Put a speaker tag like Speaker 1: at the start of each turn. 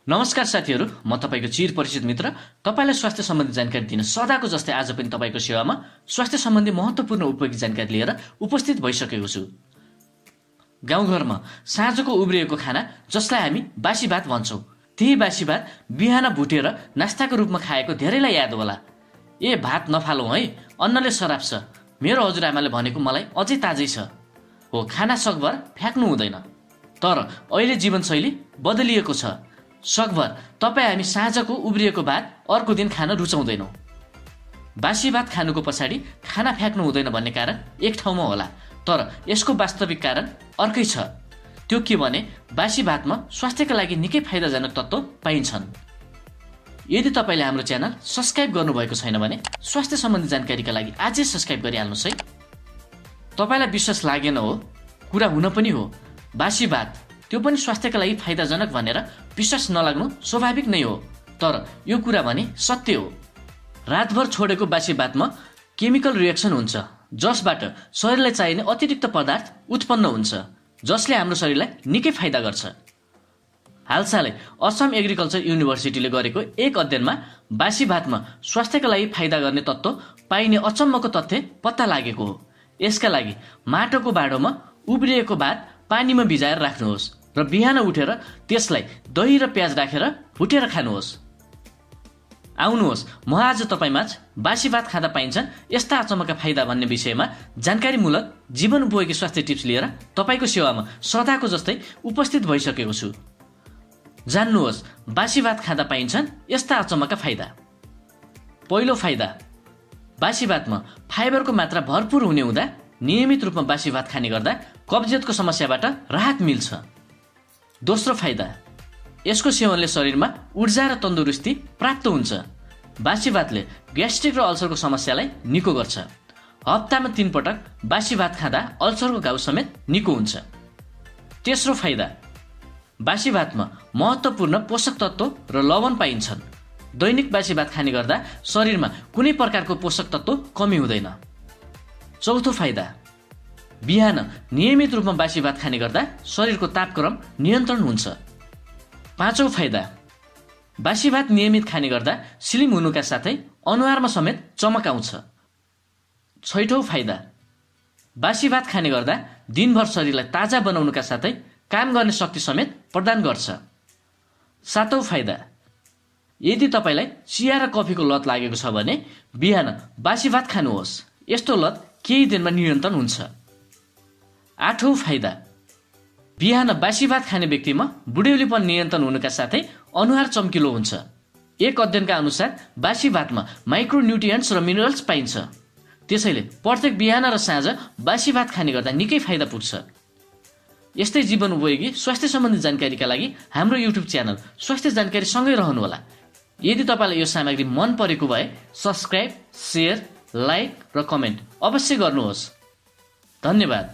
Speaker 1: नमस्कार साथीहरू, म तपाईको चिर परिचित मित्र तपाईलाई स्वास्थ्य सम्बन्धी जानकारी दिन सदाको जस्तै आज पनि तपाईको सेवामा स्वास्थ्य सम्बन्धी महत्त्वपूर्ण उपयोगी जानकारी लिएर उपस्थित भइसकेको छु। गाउँघरमा साँझको उब्रिएको खाना जसलाई हामी बासी भात भन्छौं, त्यही बासी भात बिहान भुटेर नास्ताको रूपमा खाएको धेरैलाई याद होला। ए भात नफालौं है, अन्नले सराप छ, मेरो हजुरआमाले भनेको मलाई अझै ताजै छ। हो, खाना सकभर फ्याक्नु हुँदैन। तर अहिले जीवनशैली बदलिएको छ। सकभर तपाईँ हामी साँझको उब्रिएको भात अर्को दिन खान रुचाउँदैनौं। बासी भात खानुको पछाडि खाना फ्याक्नु हुँदैन भन्ने कारण एक ठाउँमा होला, तर यसको वास्तविक कारण अर्कै छ। त्यो के भने बासी भातमा स्वास्थ्यका लागि निकै फाइदाजनक तत्त्व पाइन्छन्। यदि तपाईले हाम्रो च्यानल सब्स्क्राइब गर्नुभएको छैन भने स्वास्थ्य सम्बन्धी जानकारीका लागि आजै सब्स्क्राइब गरिहाल्नुहोस् है। तपाईलाई विश्वास लागेन हो, कुरा हुन पनि हो। बासी भात त्यो पनि स्वास्थ्यका लागि फाइदाजनक भनेर विश्वास नलाग्नु स्वाभाविक नै हो, तर यो कुरा भने सत्य हो। रातभर छोडेको बासी भातमा केमिकल रिएक्सन हुन्छ, जसबाट शरीरलाई चाहिने अतिरिक्त पदार्थ उत्पन्न हुन्छ, जसले हाम्रो शरीरलाई निकै फाइदा गर्छ। हालसालै असम एग्रिकल्चर युनिभर्सिटीले गरेको एक अध्ययनमा बासी भातमा स्वास्थ्यका लागि फाइदा गर्ने तत्त्व पाइने अचम्मको तथ्य पत्ता लागेको हो। यसका लागि माटोको भाँडोमा उब्रिएको भात पानीमा भिजाएर राख्नुहोस् र बिहान उठेर त्यसलाई दही र प्याज राखेर भुटेर खानुहोस्। आउनुहोस्, म आज तपाईमाझ बासी भात खाँदा पाइन्छन् यस्ता अचम्मका फाइदा भन्ने विषयमा जानकारीमूलक जीवन उपयोगी स्वास्थ्य टिप्स लिएर तपाईको सेवामा सदाको जस्तै उपस्थित भइसकेको छु। जान्नुहोस्, बासी भात खाँदा पाइन्छन् यस्ता अचम्मका फाइदा। पहिलो फाइदा, बासी भातमा फाइबरको मात्रा भरपूर हुने हुँदा नियमित रूपमा बासी भात खाने गर्दा कब्जियतको समस्याबाट राहत मिल्छ। दोस्रो फाइदा, यसको सेवनले शरीरमा ऊर्जा र तन्दुरुस्ती प्राप्त हुन्छ। बासी भातले ग्यास्ट्रिक र अल्सरको समस्यालाई निको गर्छ। हप्तामा 3 पटक बासी भात खाँदा अल्सरको घाउ समेत निको हुन्छ। तेस्रो फाइदा, बासी भातमा महत्त्वपूर्ण पोषक तत्त्व र लवण पाइन्छन्। दैनिक बासी भात खाने गर्दा शरीरमा कुनै प्रकारको पोषक तत्त्व कमी हुँदैन। चौथो फाइदा, बिहान नियमित रूपमा बासी भात खाने गर्दा शरीरको तापक्रम नियन्त्रण हुन्छ। पाँचौं फाइदा, बासी भात नियमित खाने गर्दा स्लिम हुनुका साथै अनुहारमा समेत चमक आउँछ। छैठौं फाइदा, बासी भात खाने गर्दा दिनभर शरीरलाई ताजा बनाउनुका साथै काम गर्ने शक्ति समेत प्रदान गर्छ। सातौं फाइदा, यदि तपाईलाई चिया र कफीको लत लागेको छ भने बिहान बासी भात खानुहोस्, यस्तो लत केही दिनमा नियन्त्रण हुन्छ। आठौं फाइदा, बिहान बासी भात खाने व्यक्तिमा बुढ्यौलीपन नियन्त्रण हुनुका साथै अनुहार चम्किलो हुन्छ। एक अध्ययनका अनुसार बासी भातमा माइक्रोन्युट्रिएन्ट्स र मिनरल्स पाइन्छ। त्यसैले प्रत्येक बिहान र साँझ बासी भात खाने गर्दा निकै फाइदा पुग्छ। यस्तै जीवन उपयोगी स्वास्थ्य सम्बन्धी जानकारीका लागि हाम्रो युट्युब च्यानल स्वास्थ्य जानकारी सँगै रहनुहोला। यदि तपाईलाई यो सामग्री मन परेको भए सब्स्क्राइब, शेयर, लाइक र कमेन्ट अवश्य गर्नुहोस्। धन्यवाद।